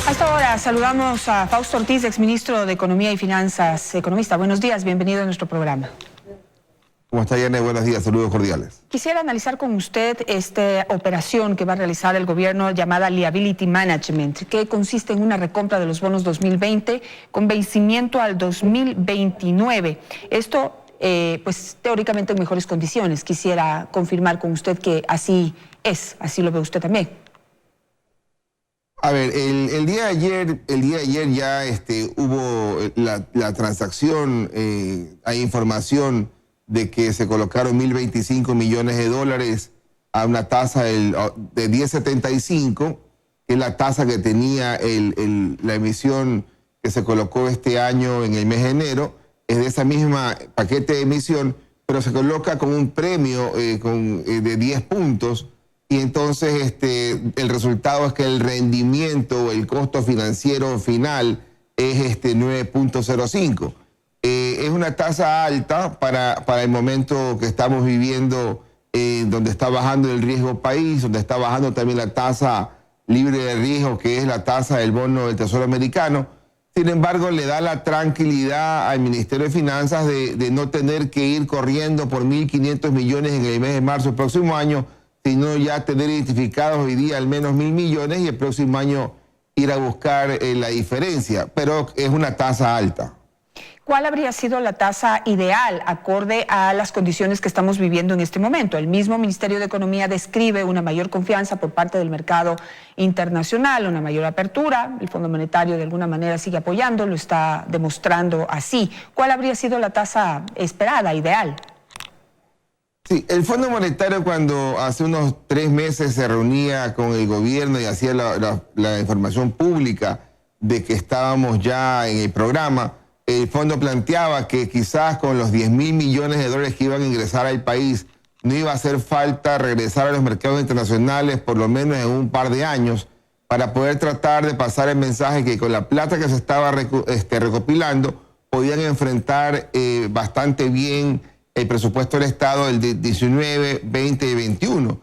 A esta hora saludamos a Fausto Ortiz, exministro de Economía y Finanzas. Economista, buenos días, bienvenido a nuestro programa. ¿Cómo está, Yane? Buenos días, saludos cordiales. Quisiera analizar con usted esta operación que va a realizar el gobierno llamada Liability Management, que consiste en una recompra de los bonos 2020 con vencimiento al 2029. Esto, pues teóricamente en mejores condiciones. Quisiera confirmar con usted que así es, así lo ve usted también. A ver, el día de ayer ya hubo la transacción, hay información de que se colocaron 1.025 millones de dólares a una tasa de 10.75, que es la tasa que tenía la emisión que se colocó este año en el mes de enero, es de esa misma paquete de emisión, pero se coloca con un premio de 10 puntos, y entonces el resultado es que el rendimiento o el costo financiero final es 9.05. Es una tasa alta para el momento que estamos viviendo, donde está bajando el riesgo país, donde está bajando también la tasa libre de riesgo, que es la tasa del bono del Tesoro americano. Sin embargo, le da la tranquilidad al Ministerio de Finanzas de no tener que ir corriendo por 1.500 millones en el mes de marzo del próximo año, sino ya tener identificados hoy día al menos 1.000 millones y el próximo año ir a buscar la diferencia. Pero es una tasa alta. ¿Cuál habría sido la tasa ideal acorde a las condiciones que estamos viviendo en este momento? El mismo Ministerio de Economía describe una mayor confianza por parte del mercado internacional, una mayor apertura. El Fondo Monetario de alguna manera sigue apoyando, lo está demostrando así. ¿Cuál habría sido la tasa esperada, ideal? Sí, el Fondo Monetario, cuando hace unos 3 meses se reunía con el gobierno y hacía la información pública de que estábamos ya en el programa, el fondo planteaba que quizás con los 10.000 millones de dólares que iban a ingresar al país no iba a hacer falta regresar a los mercados internacionales por lo menos en un par de años para poder tratar de pasar el mensaje que con la plata que se estaba recopilando podían enfrentar bastante bien el presupuesto del Estado del 19, 20 y 21.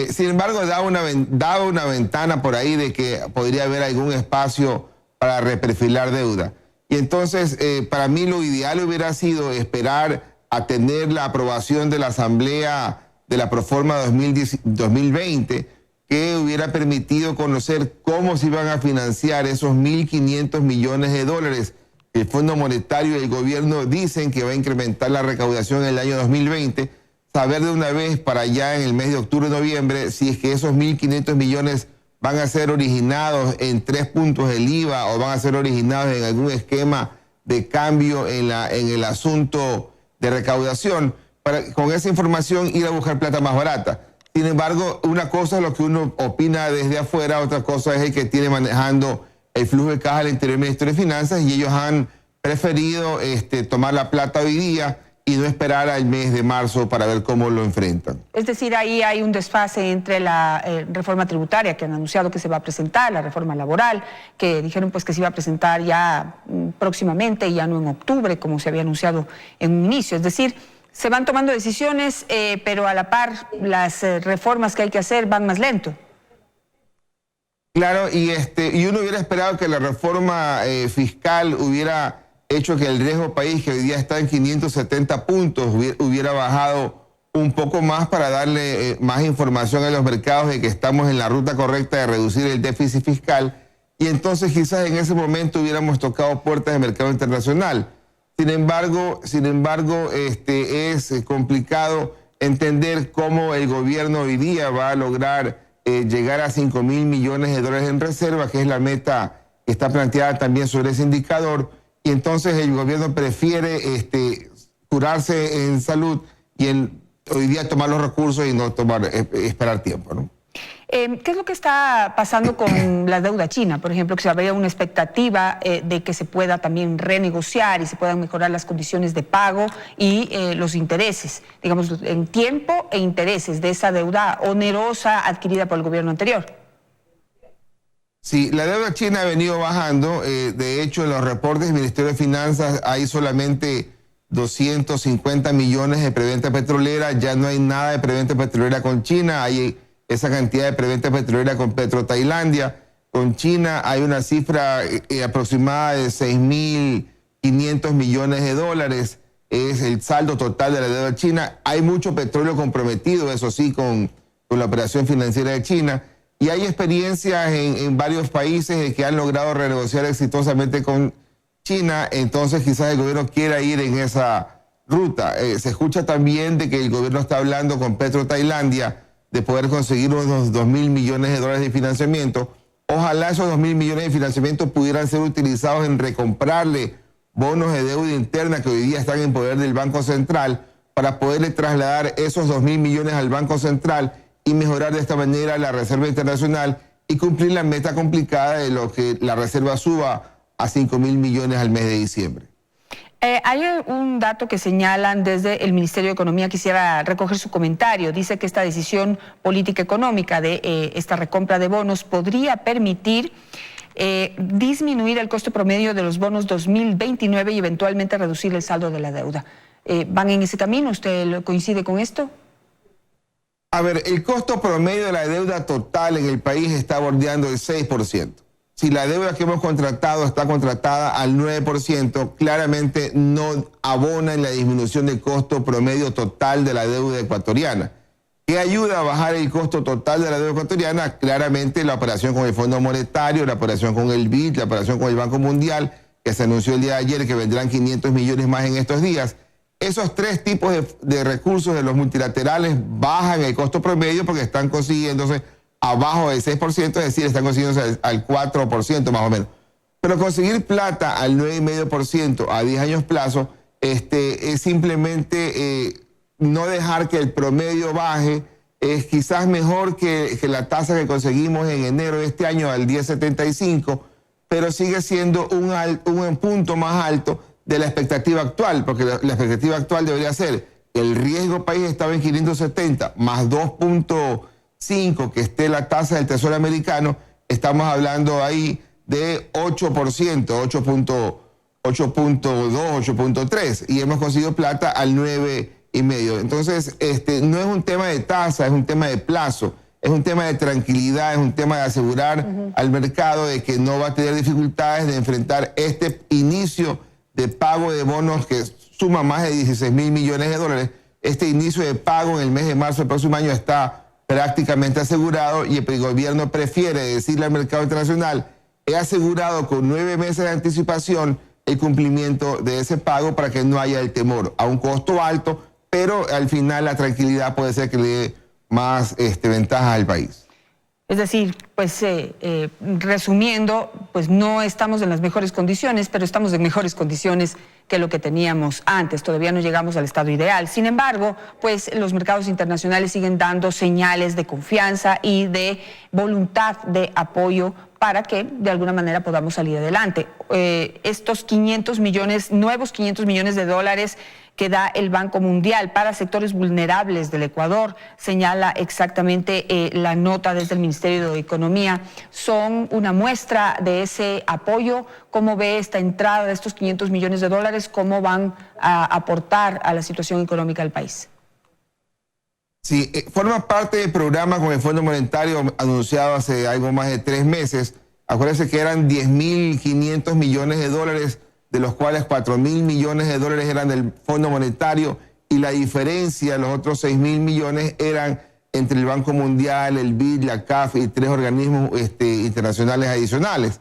Sin embargo, daba una ventana por ahí de que podría haber algún espacio para reperfilar deuda. Y entonces, para mí lo ideal hubiera sido esperar a tener la aprobación de la Asamblea de la Proforma 2020, que hubiera permitido conocer cómo se iban a financiar esos 1.500 millones de dólares. El Fondo Monetario y el gobierno dicen que va a incrementar la recaudación en el año 2020, saber de una vez para allá en el mes de octubre o noviembre si es que esos 1.500 millones van a ser originados en 3 puntos del IVA o van a ser originados en algún esquema de cambio en el asunto de recaudación, para con esa información ir a buscar plata más barata. Sin embargo, una cosa es lo que uno opina desde afuera, otra cosa es el que tiene manejando el flujo de caja del interior del Ministerio de Finanzas, y ellos han preferido tomar la plata hoy día y no esperar al mes de marzo para ver cómo lo enfrentan. Es decir, ahí hay un desfase entre la reforma tributaria que han anunciado que se va a presentar, la reforma laboral, que dijeron pues que se iba a presentar ya próximamente y ya no en octubre, como se había anunciado en un inicio. Es decir, se van tomando decisiones, pero a la par las reformas que hay que hacer van más lento. Claro, y uno hubiera esperado que la reforma fiscal hubiera hecho que el riesgo país, que hoy día está en 570 puntos, hubiera bajado un poco más para darle más información a los mercados de que estamos en la ruta correcta de reducir el déficit fiscal, y entonces quizás en ese momento hubiéramos tocado puertas del mercado internacional. Sin embargo, es complicado entender cómo el gobierno hoy día va a lograr llegar a 5.000 millones de dólares en reserva, que es la meta que está planteada también sobre ese indicador, y entonces el gobierno prefiere curarse en salud y hoy día tomar los recursos y no esperar tiempo, ¿no? ¿Qué es lo que está pasando con la deuda china? Por ejemplo, que se había una expectativa de que se pueda también renegociar y se puedan mejorar las condiciones de pago y los intereses, digamos, en tiempo e intereses de esa deuda onerosa adquirida por el gobierno anterior. Sí, la deuda china ha venido bajando. De hecho, en los reportes del Ministerio de Finanzas hay solamente 250 millones de preventa petrolera. Ya no hay nada de preventa petrolera con China. Hay esa cantidad de preventa petrolera con PetroTailandia. con China hay una cifra aproximada de 6.500 millones de dólares. Es el saldo total de la deuda china. Hay mucho petróleo comprometido, eso sí, con la operación financiera de China. Y hay experiencias en varios países que han logrado renegociar exitosamente con China. Entonces quizás el gobierno quiera ir en esa ruta. Se escucha también de que el gobierno está hablando con Petro Tailandia de poder conseguir unos 2.000 millones de dólares de financiamiento. Ojalá esos 2.000 millones de financiamiento pudieran ser utilizados en recomprarle bonos de deuda interna que hoy día están en poder del Banco Central para poderle trasladar esos 2.000 millones al Banco Central y mejorar de esta manera la Reserva Internacional y cumplir la meta complicada de lo que la Reserva suba a 5.000 millones al mes de diciembre. Hay un dato que señalan desde el Ministerio de Economía, quisiera recoger su comentario. Dice que esta decisión política económica de esta recompra de bonos podría permitir disminuir el costo promedio de los bonos 2029 y eventualmente reducir el saldo de la deuda. ¿Van en ese camino? ¿Usted coincide con esto? A ver, el costo promedio de la deuda total en el país está bordeando el 6%. Si la deuda que hemos contratado está contratada al 9%, claramente no abona en la disminución del costo promedio total de la deuda ecuatoriana. ¿Qué ayuda a bajar el costo total de la deuda ecuatoriana? Claramente la operación con el Fondo Monetario, la operación con el BID, la operación con el Banco Mundial, que se anunció el día de ayer que vendrán 500 millones más en estos días. Esos tres tipos de recursos de los multilaterales bajan el costo promedio porque están consiguiéndose abajo del 6%, es decir, están consiguiéndose al 4% más o menos. Pero conseguir plata al 9,5% a 10 años plazo es simplemente no dejar que el promedio baje. Es quizás mejor que la tasa que conseguimos en enero de este año al 10,75, pero sigue siendo un punto más alto de la expectativa actual, porque la expectativa actual debería ser que el riesgo país estaba en 570 más 2.5 que esté la tasa del Tesoro americano, estamos hablando ahí de 8%, 8.2, 8.3, y hemos conseguido plata al 9,5. Entonces, no es un tema de tasa, es un tema de plazo, es un tema de tranquilidad, es un tema de asegurar al mercado de que no va a tener dificultades de enfrentar este inicio de pago de bonos que suma más de 16.000 millones de dólares. Este inicio de pago en el mes de marzo del próximo año está prácticamente asegurado y el gobierno prefiere decirle al mercado internacional: he asegurado con 9 meses de anticipación el cumplimiento de ese pago para que no haya el temor a un costo alto, pero al final la tranquilidad puede ser que le dé más ventajas al país. Es decir, pues resumiendo, pues no estamos en las mejores condiciones, pero estamos en mejores condiciones que lo que teníamos antes. Todavía no llegamos al estado ideal. Sin embargo, pues los mercados internacionales siguen dando señales de confianza y de voluntad de apoyo para que de alguna manera podamos salir adelante. Estos 500 millones, nuevos 500 millones de dólares que da el Banco Mundial para sectores vulnerables del Ecuador, señala exactamente la nota desde el Ministerio de Economía, son una muestra de ese apoyo. ¿Cómo ve esta entrada de estos 500 millones de dólares? ¿Cómo van a aportar a la situación económica del país? Sí, forma parte del programa con el Fondo Monetario anunciado hace algo más de 3 meses. Acuérdense que eran 10.500 millones de dólares, de los cuales 4.000 millones de dólares eran del Fondo Monetario y la diferencia, los otros 6.000 millones, eran entre el Banco Mundial, el BID, la CAF y 3 organismos internacionales adicionales.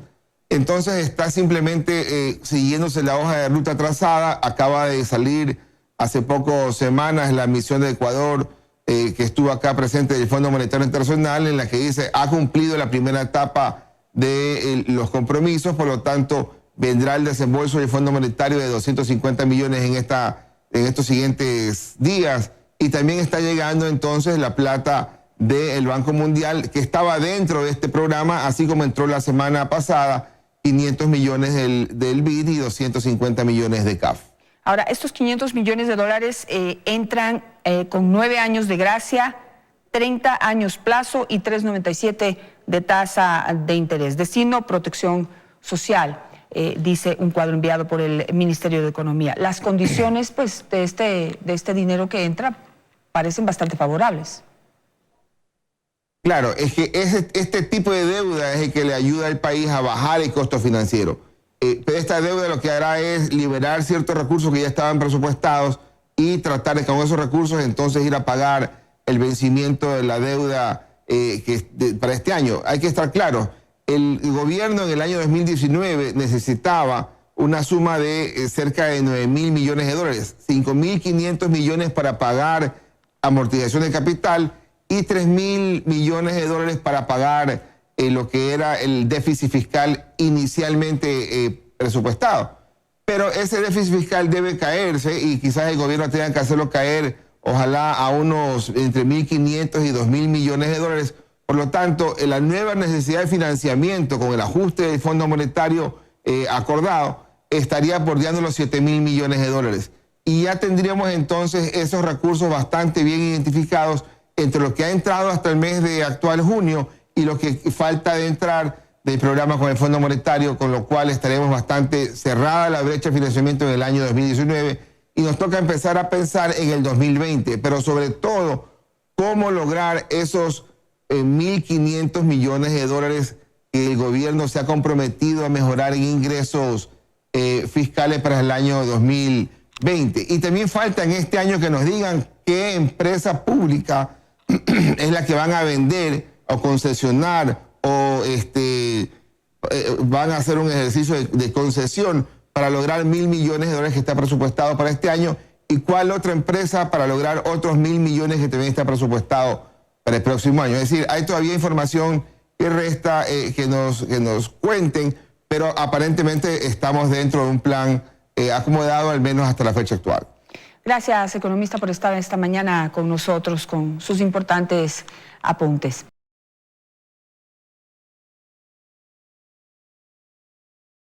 Entonces está simplemente siguiéndose la hoja de ruta trazada. Acaba de salir hace pocas semanas la misión de Ecuador que estuvo acá presente del Fondo Monetario Internacional, en la que dice ha cumplido la primera etapa de los compromisos, por lo tanto vendrá el desembolso del Fondo Monetario de 250 millones en estos siguientes días, y también está llegando entonces la plata del Banco Mundial, que estaba dentro de este programa, así como entró la semana pasada 500 millones del BID y 250 millones de CAF. Ahora, estos 500 millones de dólares entran con 9 años de gracia, 30 años plazo y 3,97 de tasa de interés. Destino: protección social, dice un cuadro enviado por el Ministerio de Economía. Las condiciones, pues, de este dinero que entra parecen bastante favorables. Claro, es que este tipo de deuda es el que le ayuda al país a bajar el costo financiero. Pero esta deuda lo que hará es liberar ciertos recursos que ya estaban presupuestados y tratar de con esos recursos entonces ir a pagar el vencimiento de la deuda para este año. Hay que estar claro, el gobierno en el año 2019 necesitaba una suma de cerca de 9.000 millones de dólares, 5.500 millones para pagar amortización de capital y 3.000 millones de dólares para pagar lo que era el déficit fiscal inicialmente presupuestado. Pero ese déficit fiscal debe caerse y quizás el gobierno tenga que hacerlo caer, ojalá a unos entre 1.500 y 2.000 millones de dólares. Por lo tanto, la nueva necesidad de financiamiento con el ajuste del Fondo Monetario acordado estaría bordeando los 7.000 millones de dólares. Y ya tendríamos entonces esos recursos bastante bien identificados entre lo que ha entrado hasta el mes de actual junio y lo que falta de entrar del programa con el Fondo Monetario, con lo cual estaremos bastante cerrada la brecha de financiamiento en el año 2019 y nos toca empezar a pensar en el 2020, pero sobre todo, cómo lograr esos 1.500 millones de dólares que el gobierno se ha comprometido a mejorar en ingresos fiscales para el año 2020. Y también falta en este año que nos digan qué empresa pública es la que van a vender o concesionar o van a hacer un ejercicio de concesión para lograr 1.000 millones de dólares que está presupuestado para este año y cuál otra empresa para lograr otros 1.000 millones que también está presupuestado para el próximo año. Es decir, hay todavía información que resta que nos cuenten, pero aparentemente estamos dentro de un plan acomodado al menos hasta la fecha actual. Gracias, economista, por estar esta mañana con nosotros con sus importantes apuntes.